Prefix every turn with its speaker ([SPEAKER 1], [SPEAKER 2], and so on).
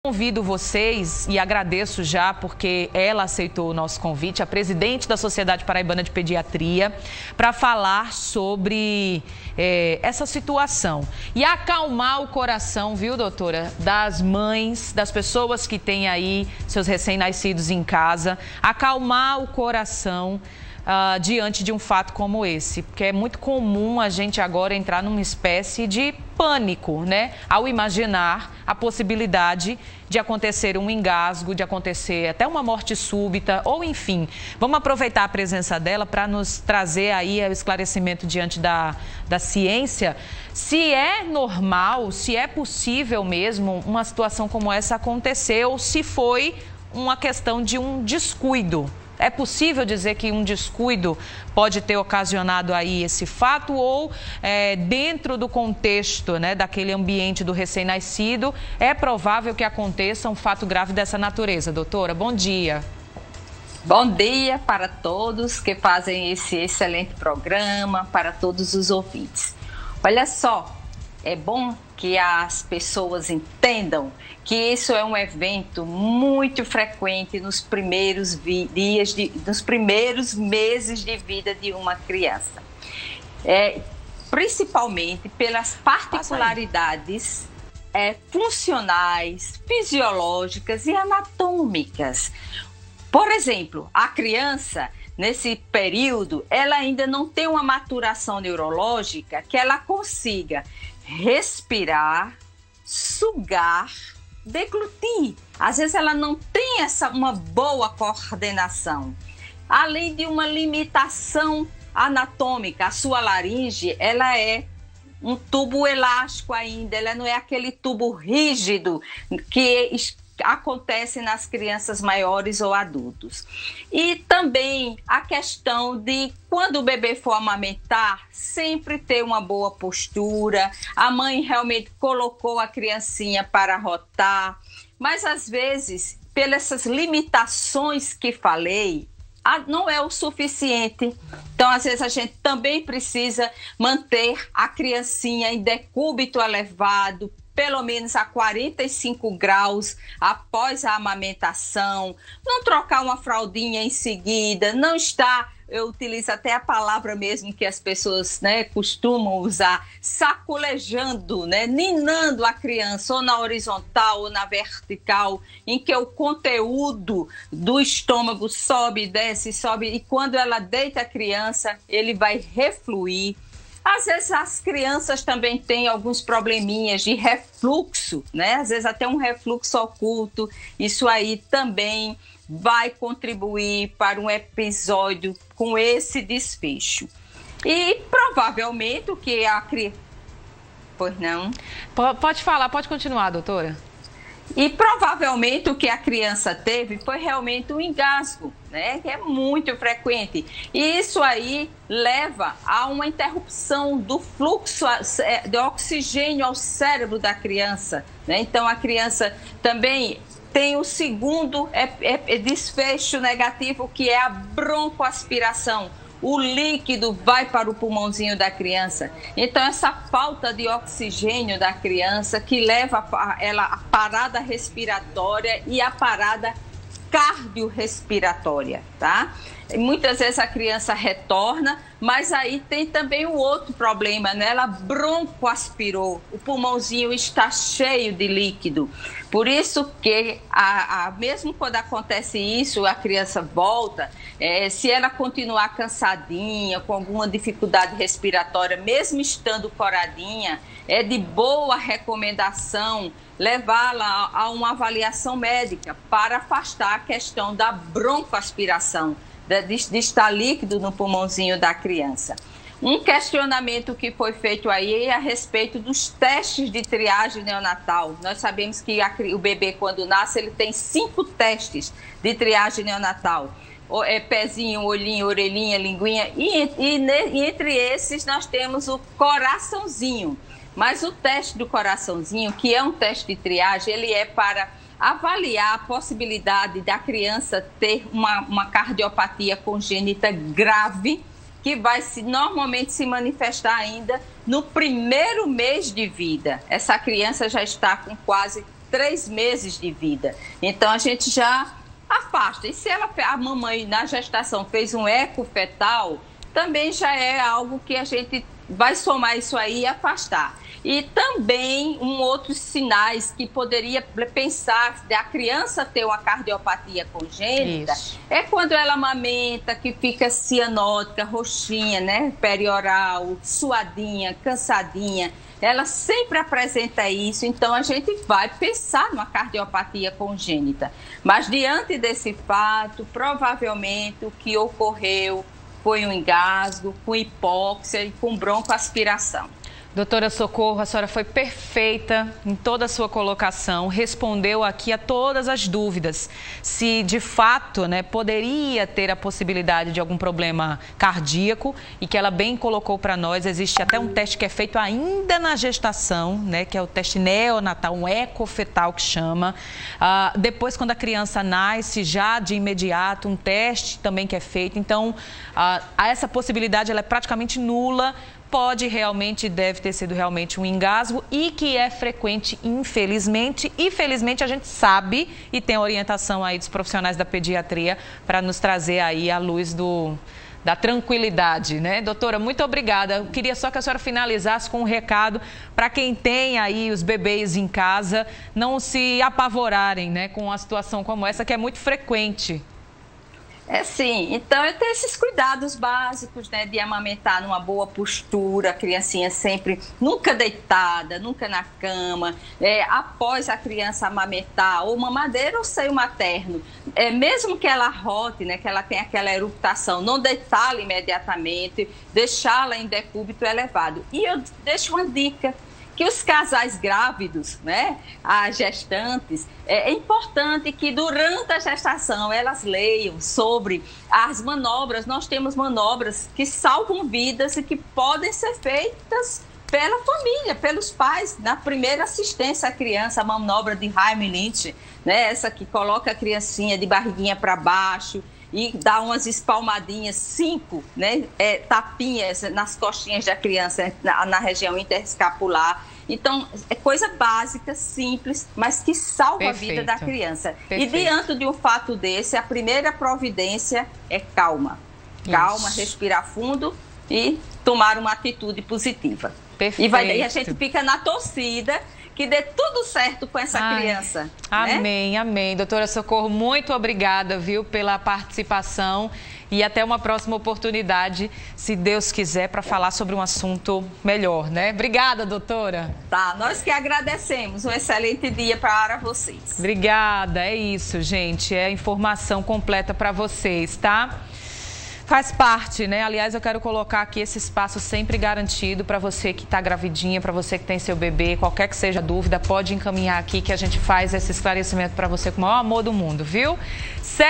[SPEAKER 1] Convido vocês e agradeço já porque ela aceitou o nosso convite, a presidente da Sociedade Paraibana de Pediatria, para falar sobre essa situação e acalmar o coração, viu, doutora, das mães, das pessoas que têm aí seus recém-nascidos em casa, acalmar o coração diante de um fato como esse, porque é muito comum a gente agora entrar numa espécie de pânico, né? Ao imaginar a possibilidade de acontecer um engasgo, de acontecer até uma morte súbita, ou enfim. Vamos aproveitar a presença dela para nos trazer aí o esclarecimento diante da ciência, se é normal, se é possível mesmo uma situação como essa acontecer, ou se foi uma questão de um descuido. É possível dizer que um descuido pode ter ocasionado aí esse fato ou dentro do contexto, né, daquele ambiente do recém-nascido, é provável que aconteça um fato grave dessa natureza? Doutora, bom dia.
[SPEAKER 2] Bom dia para todos que fazem esse excelente programa, para todos os ouvintes. Olha só, é bom que as pessoas entendam que isso é um evento muito frequente nos primeiros nos primeiros meses de vida de uma criança. Principalmente pelas particularidades funcionais, fisiológicas e anatômicas. Por exemplo, a criança, nesse período, ela ainda não tem uma maturação neurológica que ela consiga respirar, sugar, deglutir. Às vezes ela não tem uma boa coordenação. Além de uma limitação anatômica, a sua laringe, ela é um tubo elástico ainda, ela não é aquele tubo rígido que acontece nas crianças maiores ou adultos. E também a questão de quando o bebê for amamentar, sempre ter uma boa postura, a mãe realmente colocou a criancinha para rotar, mas às vezes, pelas essas limitações que falei, não é o suficiente. Então, às vezes, a gente também precisa manter a criancinha em decúbito elevado, pelo menos a 45 graus após a amamentação, não trocar uma fraldinha em seguida, não estar, eu utilizo até a palavra mesmo que as pessoas, né, costumam usar, saculejando, né, ninando a criança ou na horizontal ou na vertical, em que o conteúdo do estômago sobe, desce, sobe, e quando ela deita a criança, ele vai refluir. Às vezes as crianças também têm alguns probleminhas de refluxo, né? Às vezes até um refluxo oculto. Isso aí também vai contribuir para um episódio com esse desfecho. E provavelmente o que a criança... Pois não?
[SPEAKER 1] Pode falar, pode continuar, doutora.
[SPEAKER 2] E provavelmente o que a criança teve foi realmente um engasgo, né? Que é muito frequente. E isso aí leva a uma interrupção do fluxo de oxigênio ao cérebro da criança, né? Então a criança também tem o segundo desfecho negativo, que é a broncoaspiração. O líquido vai para o pulmãozinho da criança. Então, essa falta de oxigênio da criança que leva ela à parada respiratória e à parada cardiorrespiratória, tá? Muitas vezes a criança retorna, mas aí tem também um outro problema, né? Ela broncoaspirou, o pulmãozinho está cheio de líquido. Por isso que, mesmo quando acontece isso, a criança volta, se ela continuar cansadinha, com alguma dificuldade respiratória, mesmo estando coradinha, é de boa recomendação levá-la a uma avaliação médica para afastar a questão da broncoaspiração, de estar líquido no pulmãozinho da criança. Um questionamento que foi feito aí é a respeito dos testes de triagem neonatal. Nós sabemos que o bebê, quando nasce, ele tem 5 testes de triagem neonatal. Pezinho, olhinho, orelhinha, linguinha. E entre esses nós temos o coraçãozinho. Mas o teste do coraçãozinho, que é um teste de triagem, ele é para avaliar a possibilidade da criança ter uma cardiopatia congênita grave, que vai normalmente se manifestar ainda no primeiro mês de vida. Essa criança já está com quase 3 meses de vida. Então, a gente já afasta. E se a mamãe, na gestação, fez um eco fetal, também já é algo que a gente vai somar isso aí e afastar. E também outros sinais que poderia pensar da criança ter uma cardiopatia congênita é quando ela amamenta, que fica cianótica, roxinha, né? Perioral, suadinha, cansadinha. Ela sempre apresenta isso, então a gente vai pensar numa cardiopatia congênita. Mas diante desse fato, provavelmente o que ocorreu foi um engasgo, com hipóxia e com broncoaspiração.
[SPEAKER 1] Doutora Socorro, a senhora foi perfeita em toda a sua colocação, respondeu aqui a todas as dúvidas. Se de fato, né, poderia ter a possibilidade de algum problema cardíaco e que ela bem colocou para nós, existe até um teste que é feito ainda na gestação, né, que é o teste neonatal, um ecofetal que chama. Depois, quando a criança nasce, já de imediato, um teste também que é feito. Então, essa possibilidade ela é praticamente nula. Pode realmente, deve ter sido realmente um engasgo e que é frequente, infelizmente. E felizmente a gente sabe e tem a orientação aí dos profissionais da pediatria para nos trazer aí a luz da tranquilidade, né? Doutora, muito obrigada. Eu queria só que a senhora finalizasse com um recado para quem tem aí os bebês em casa, não se apavorarem, né, com uma situação como essa que é muito frequente.
[SPEAKER 2] Sim, então é ter esses cuidados básicos, né, de amamentar numa boa postura, a criancinha sempre, nunca deitada, nunca na cama, após a criança amamentar, ou mamadeira ou seio materno, mesmo que ela arrote, né, que ela tenha aquela eructação, não deitá-la imediatamente, deixá-la em decúbito elevado. E eu deixo uma dica, que os casais grávidos, né, as gestantes, é importante que durante a gestação elas leiam sobre as manobras. Nós temos manobras que salvam vidas e que podem ser feitas pela família, pelos pais, na primeira assistência à criança, a manobra de Heimlich, né, essa que coloca a criancinha de barriguinha para baixo e dá umas espalmadinhas, 5, né, tapinhas nas costinhas da criança, na região interescapular. Então, é coisa básica, simples, mas que salva a vida da criança. Perfeito. E diante de um fato desse, a primeira providência é calma. Calma, respirar fundo e tomar uma atitude positiva.
[SPEAKER 1] Perfeito.
[SPEAKER 2] E a gente fica na torcida que dê tudo certo com essa criança.
[SPEAKER 1] Amém, né? Amém. Doutora Socorro, muito obrigada, viu, pela participação e até uma próxima oportunidade, se Deus quiser, para falar sobre um assunto melhor, né? Obrigada, doutora.
[SPEAKER 2] Tá, nós que agradecemos. Um excelente dia para vocês.
[SPEAKER 1] Obrigada, é isso, gente. É informação completa para vocês, tá? Faz parte, né? Aliás, eu quero colocar aqui esse espaço sempre garantido para você que está gravidinha, para você que tem seu bebê, qualquer que seja a dúvida, pode encaminhar aqui que a gente faz esse esclarecimento para você com o maior amor do mundo, viu?